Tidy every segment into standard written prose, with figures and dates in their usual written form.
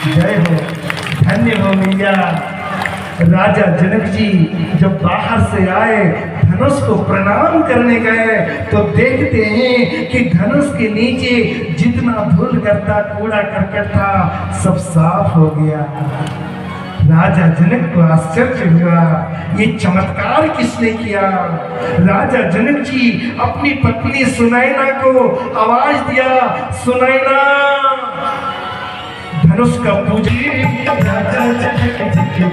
जय हो, धन्य हो मैया। राजा जनक जी जब बाहर से आए, धनुष को प्रणाम करने गए तो देखते हैं कि धनुष के नीचे जितना धूल करता, कूड़ा करकट था, सब साफ हो गया। राजा जनक को आश्चर्य हुआ, ये चमत्कार किसने किया। राजा जनक जी अपनी पत्नी सुनैना को आवाज दिया, सुनैना धनुष का पूजी। राजा जनक जी के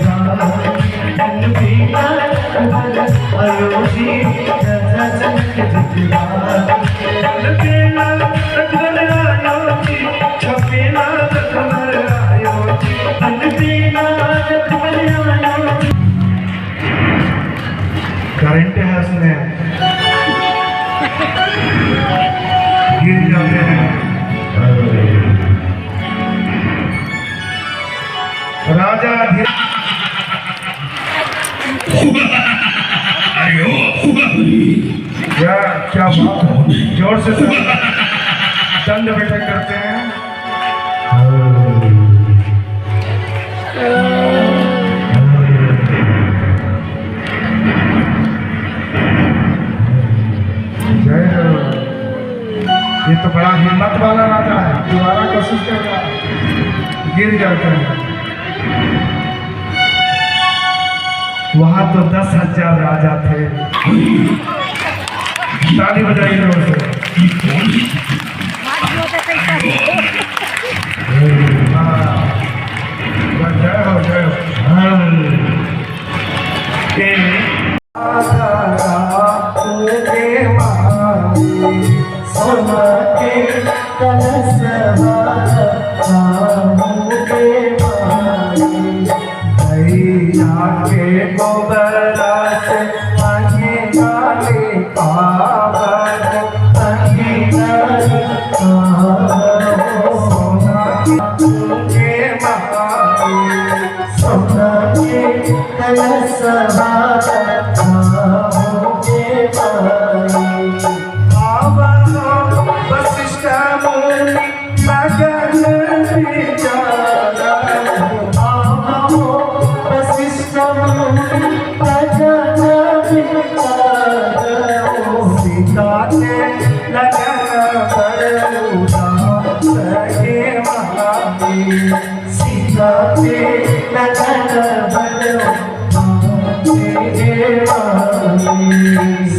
करंट है उसमें, गिर जाते हैं। राजा क्या बात है, जोर से दंड बैठक करते हैं। जय हो, ये तो बड़ा हिम्मत वाला राजा है, दोबारा कोशिश करेगा, गिर जाते हैं। वहां तो 10,000 राजा थे। ताली बजाइए जोर से। जय हो, जय हो।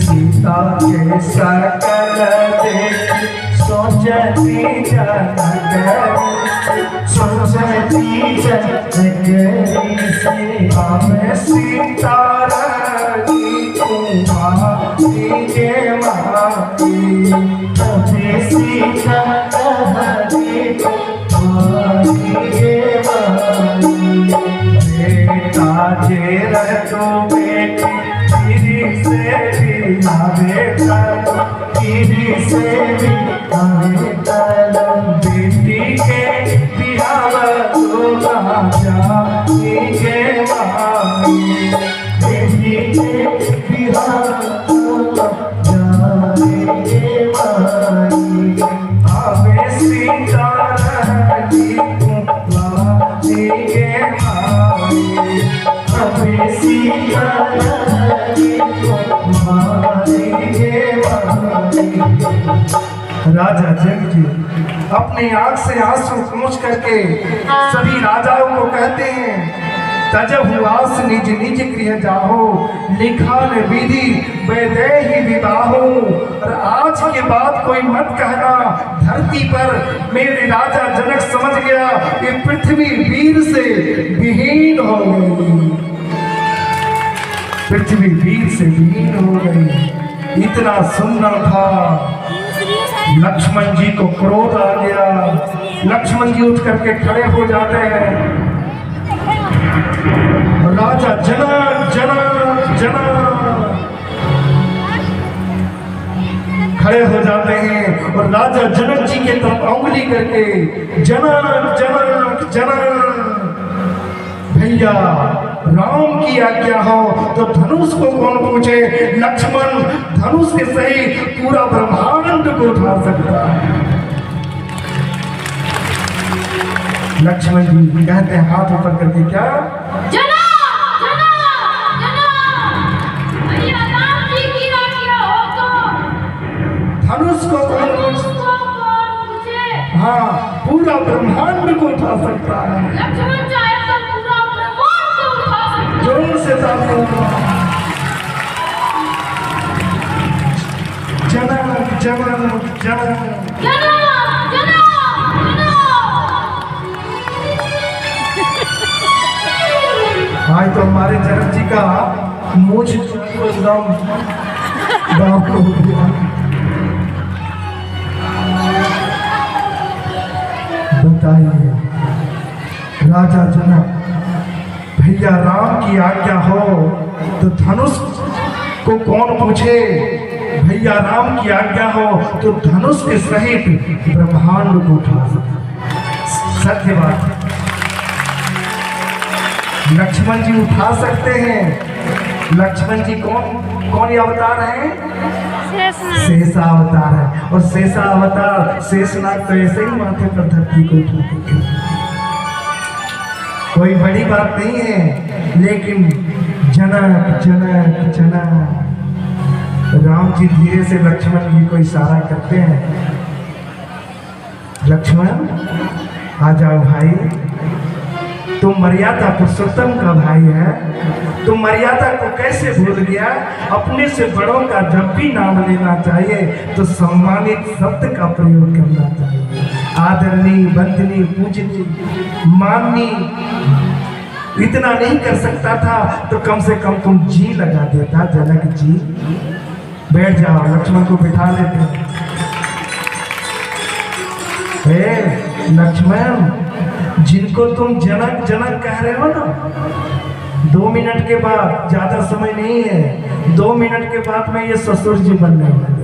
सीता के सकल देख सोचती जनक, सोचती जनक से हमें सीता रही तुम्हारी के माती, मुझे सीता रही तुम्हारी के माती। बेटा जे रहो बेटी से भी बेटी के बिहाव तो राजा के माई, बेटी के बिहाव तो राजा के माई। हमें सीता रही तुम्हारी के माई, हमें सीता राजा जनक जी अपनी आंख से आंसू पोंछ करके सभी राजाओं को कहते हैं, तजब हुआस निज निज गृह जाहो, लिखा न विधि वैदेही विवाहो। और आज के बाद कोई मत कहना, धरती पर मेरे राजा जनक समझ गया कि पृथ्वी वीर से विहीन हो गई, पृथ्वी वीर से विहीन हो गई। इतना सुनना था, लक्ष्मण जी को क्रोध आ गया। लक्ष्मण जी उठ करके खड़े हो जाते हैं। राजा जनक जनक जनक खड़े हो जाते हैं और राजा जनक जी के तरफ उंगली करके जनक जनक जनक, भैया राम की आज्ञा हो तो धनुष को कौन पूछे। लक्ष्मण धनुष के सही पूरा ब्रह्मांड को उठा सकता है। लक्ष्मण जी कहते हैं हाथ ऊपर करके क्या धनुष को कौन हाँ पूरा ब्रह्मांड को उठा सकता है। लक्ष्मण चाहे तो पूरा ब्रह्मांड को उठा सकता है। जोर से जनक जनक जनक आज तो हमारे जनक जी का मुझ एकदम गाँव को हो गया। बताइए राजा जनक भैया राम की आज्ञा हो तो धनुष को कौन पूछे, भैया राम की आज्ञा हो तो धनुष के सहित ब्रह्मांड को उठा सकते। सत्य बात है, लक्ष्मण जी उठा सकते हैं। लक्ष्मण जी कौन ये अवतार है? शेषा अवतार है। और शेषा अवतार शेषनाग तो ऐसे ही माथे पर धरती को उठाते थे, कोई बड़ी बात नहीं है। लेकिन जनक जनक जनक राम जी धीरे से लक्ष्मण जी को इशारा करते हैं, लक्ष्मण आ जाओ भाई, तुम मर्यादा पुरुषोत्तम का भाई है, तुम मर्यादा को कैसे भूल गया? अपने से बड़ों का जब भी नाम लेना चाहिए तो सम्मानित शब्द का प्रयोग करना चाहिए। आदरणीय, वंदनीय, पूजनीय, माननीय इतना नहीं कर सकता था तो कम से कम तुम जी लगा देता। जनक जी बैठ जाओ, लक्ष्मण को बिठा लेते। लक्ष्मण, जिनको तुम जनक जनक कह रहे हो ना, 2 मिनट के बाद, ज्यादा समय नहीं है, 2 मिनट के बाद में ये ससुर जी बनने वाले।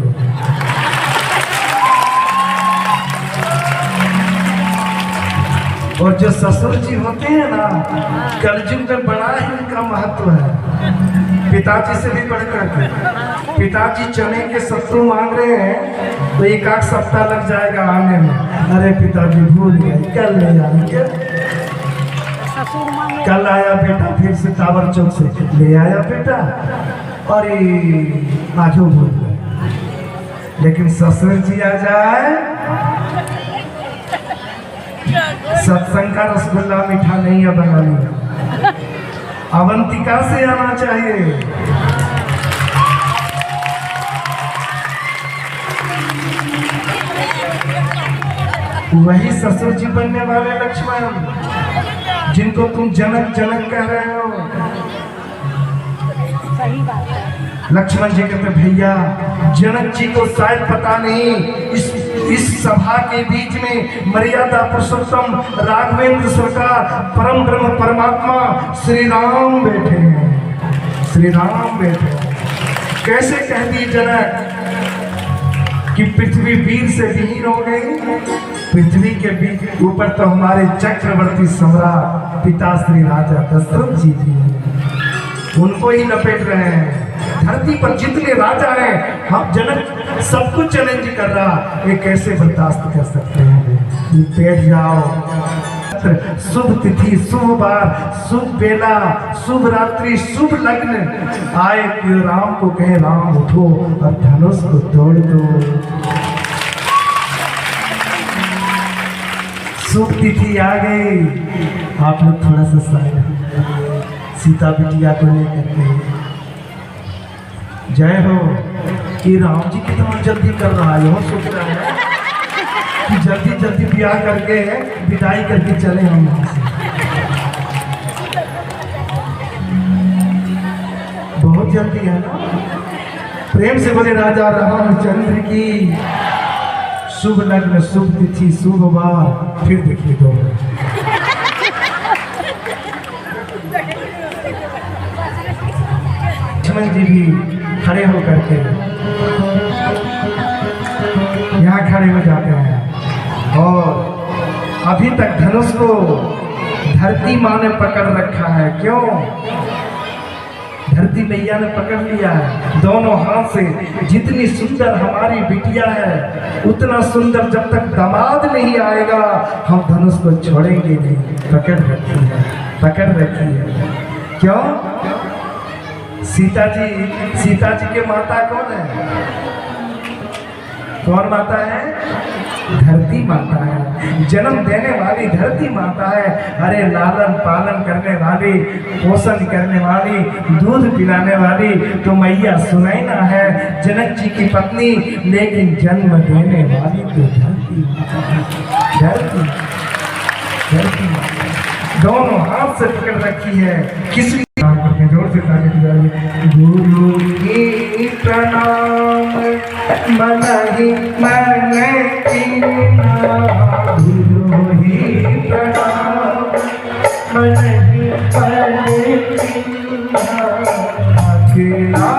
और जो ससुर जी होते हैं ना, कलयुग में बड़ा ही उनका महत्व है, पिताजी से भी बढ़कर के। पिताजी चने के सत्तू मांग रहे हैं तो 1 सप्ताह लग जाएगा आने में। अरे पिताजी भूल गए, कल ले आएंगे। कल आया बेटा फिर से टावर चौक से ले आया बेटा, और आज भूल गए। लेकिन ससुर जी आ जाए, सत्संग का रसगुल्ला मीठा नहीं है बनानी, अवंतिका से आना चाहिए। वही ससुर जी बनने वाले लक्ष्मण, जिनको तुम जनक जनक कह रहे हो। सही बात है। लक्ष्मण जी कहते भैया, जनक जी को शायद पता नहीं, इस सभा के बीच में मर्यादा पुरुषोत्तम राघवेंद्र सरकार परम ब्रह्म परमात्मा श्री राम बैठे हैं। श्री राम बैठे, कैसे कह दी जनक कि पृथ्वी वीर से विहीन हो गई? पृथ्वी के बीच ऊपर तो हमारे चक्रवर्ती सम्राट पिता श्री राजा दशरथ जी थी, उनको ही लपेट रहे हैं। धरती पर जितने राजा हैं, हम जनक सबको चैलेंज कर रहा, ये कैसे बर्दाश्त कर सकते हैं? बैठ जाओ। शुभ तिथि, शुभ बार, शुभ बेला, शुभ रात्रि, शुभ लग्न आए कि राम को कहे राम उठो और धनुष को तोड़ दो। शुभ तिथि आ गई, आप लोग थोड़ा सा साइड, सीता बिटिया को लेकर के जय हो। कि राम जी कितना जल्दी कर रहा है, वो सोच रहा है कि जल्दी जल्दी ब्याह करके विदाई करके चले हम यहाँ से। बहुत जल्दी है ना। प्रेम से बोले राजा रामचंद्र की। शुभ लग्न, शुभ तिथि, शुभ वार। फिर देखिए दो लक्ष्मण जी भी खड़े होकर के यहाँ खड़े हो जाते हैं, और अभी तक धनुष को धरती माँ ने पकड़ रखा है। क्यों? धरती मैया ने पकड़ लिया है दोनों हाथ से। जितनी सुंदर हमारी बिटिया है उतना सुंदर जब तक दामाद नहीं आएगा हम धनुष को छोड़ेंगे नहीं। पकड़ रखी है, पकड़ रखी है। क्यों? सीता जी के माता कौन है? कौन माता है? धरती माता है, जन्म देने वाली धरती माता है। अरे लालन पालन करने वाली, पोषण करने वाली, दूध पिलाने वाली तो मैया सुनैना है, जनक जी की पत्नी, लेकिन जन्म देने वाली तो धरती माता है। धरती माता दोनों हाथ से पकड़ रखी है। किसी जोर से ताली बजाइए। गुरु की प्रणाम मन ही मन कीना, गुरु ही प्रणाम मन ही मन कीना, अकेला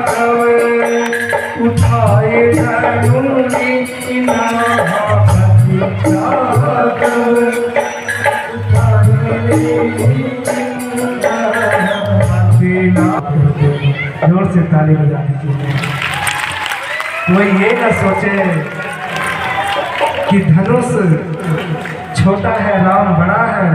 कवे उठाए धनुनी कीना, अकेला कवे जोर से ताली बजा दीजिए। कोई ये ना सोचे कि धनुष छोटा है, राम बड़ा है,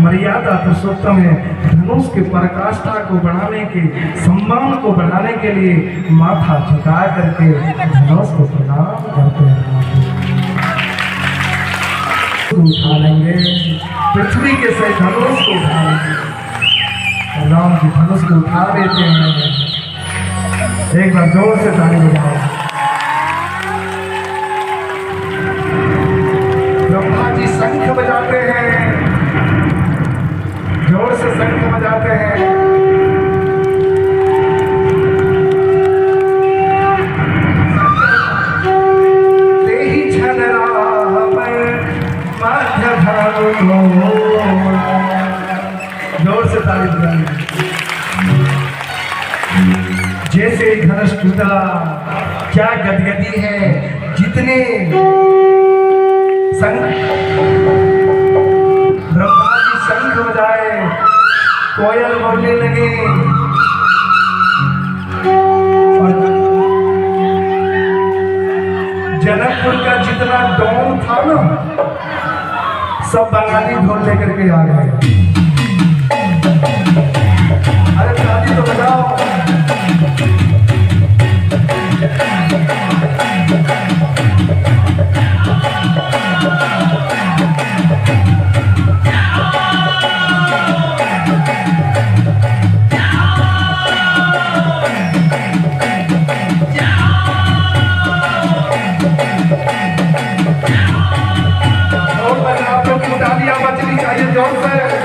मर्यादा पुरुषोत्तम है। धनुष के पराकाष्ठा को बढ़ाने के, सम्मान को बढ़ाने के लिए माथा झुका करके धनुष को प्रणाम करते हैं। उठा लेंगे पृथ्वी के से धनुष को उठा लेंगे। राम जी धनुष को उठा देते हैं। एक बार जोर से ताली बजाओ। ब्रह्मा जी शंख बजाते हैं, जोर से शंख बजाते हैं। ते ही छन राम मध्य धनु, जोर से ताली बजाएंगे। जैसे धनुष टूटा, क्या गदगदी है। जितने ब्रह्मा जी शंख बजाए, कोयल बोलने लगे, और जनकपुर का जितना डोम था ना, सब बंगाली ढोल लेकर के आ गए। अरे ताली तो बजाओ। तालियां बजनी चाहिए जोर से।